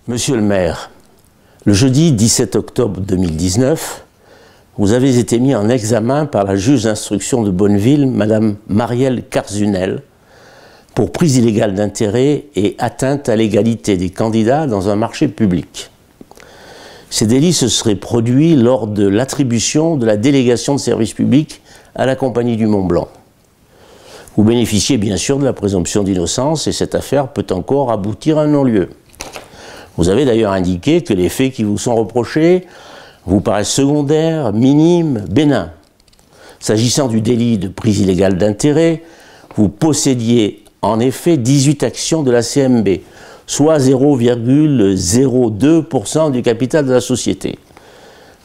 Monsieur le maire, le jeudi 17 octobre 2019, vous avez été mis en examen par la juge d'instruction de Bonneville, Madame Marielle Carzunel, pour prise illégale d'intérêt et atteinte à l'égalité des candidats dans un marché public. Ces délits se seraient produits lors de l'attribution de la délégation de service public à la Compagnie du Mont-Blanc. Vous bénéficiez bien sûr de la présomption d'innocence et cette affaire peut encore aboutir à un non-lieu. Vous avez d'ailleurs indiqué que les faits qui vous sont reprochés vous paraissent secondaires, minimes, bénins. S'agissant du délit de prise illégale d'intérêt, vous possédiez en effet 18 actions de la CMB, soit 0,02% du capital de la société.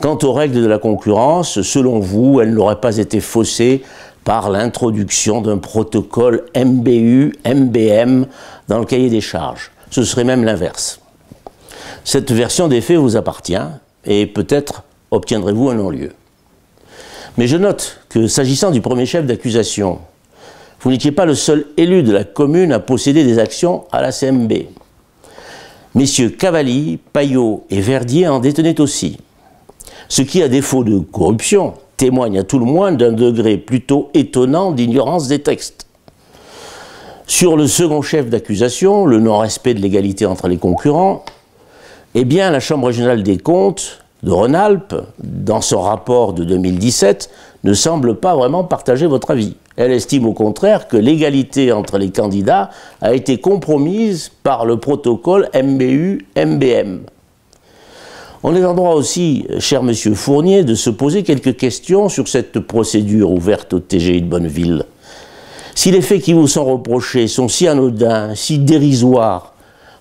Quant aux règles de la concurrence, selon vous, elles n'auraient pas été faussées par l'introduction d'un protocole MBU-MBM dans le cahier des charges. Ce serait même l'inverse. Cette version des faits vous appartient et peut-être obtiendrez-vous un non-lieu. Mais je note que s'agissant du premier chef d'accusation, vous n'étiez pas le seul élu de la commune à posséder des actions à la CMB. Messieurs Cavalli, Payot et Verdier en détenaient aussi. Ce qui, à défaut de corruption, témoigne à tout le moins d'un degré plutôt étonnant d'ignorance des textes. Sur le second chef d'accusation, le non-respect de l'égalité entre les concurrents, eh bien, la Chambre régionale des comptes de Rhône-Alpes, dans son rapport de 2017, ne semble pas vraiment partager votre avis. Elle estime au contraire que l'égalité entre les candidats a été compromise par le protocole MBU-MBM. On est en droit aussi, cher monsieur Fournier, de se poser quelques questions sur cette procédure ouverte au TGI de Bonneville. Si les faits qui vous sont reprochés sont si anodins, si dérisoires,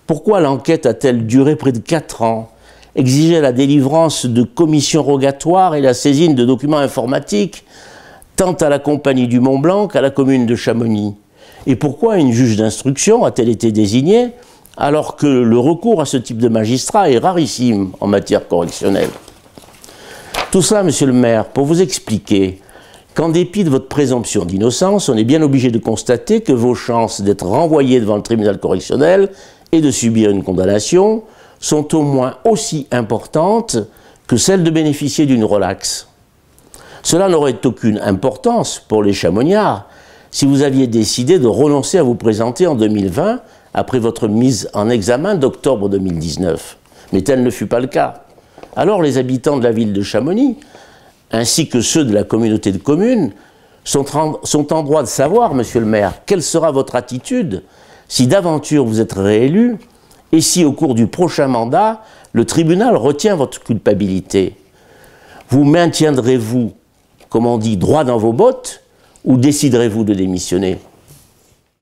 pourquoi l'enquête a-t-elle duré près de 4 ans, exigé la délivrance de commissions rogatoires et la saisine de documents informatiques, tant à la Compagnie du Mont-Blanc qu'à la commune de Chamonix? Et pourquoi une juge d'instruction a-t-elle été désignée alors que le recours à ce type de magistrat est rarissime en matière correctionnelle? Tout cela, monsieur le maire, pour vous expliquer qu'en dépit de votre présomption d'innocence, on est bien obligé de constater que vos chances d'être renvoyé devant le tribunal correctionnel et de subir une condamnation sont au moins aussi importantes que celles de bénéficier d'une relaxe. Cela n'aurait aucune importance pour les Chamoniards si vous aviez décidé de renoncer à vous présenter en 2020 après votre mise en examen d'octobre 2019. Mais tel ne fut pas le cas. Alors les habitants de la ville de Chamonix, ainsi que ceux de la communauté de communes, sont en droit de savoir, monsieur le maire, quelle sera votre attitude si d'aventure vous êtes réélu et si au cours du prochain mandat, le tribunal retient votre culpabilité. Vous maintiendrez-vous, comme on dit, droit dans vos bottes ou déciderez-vous de démissionner ?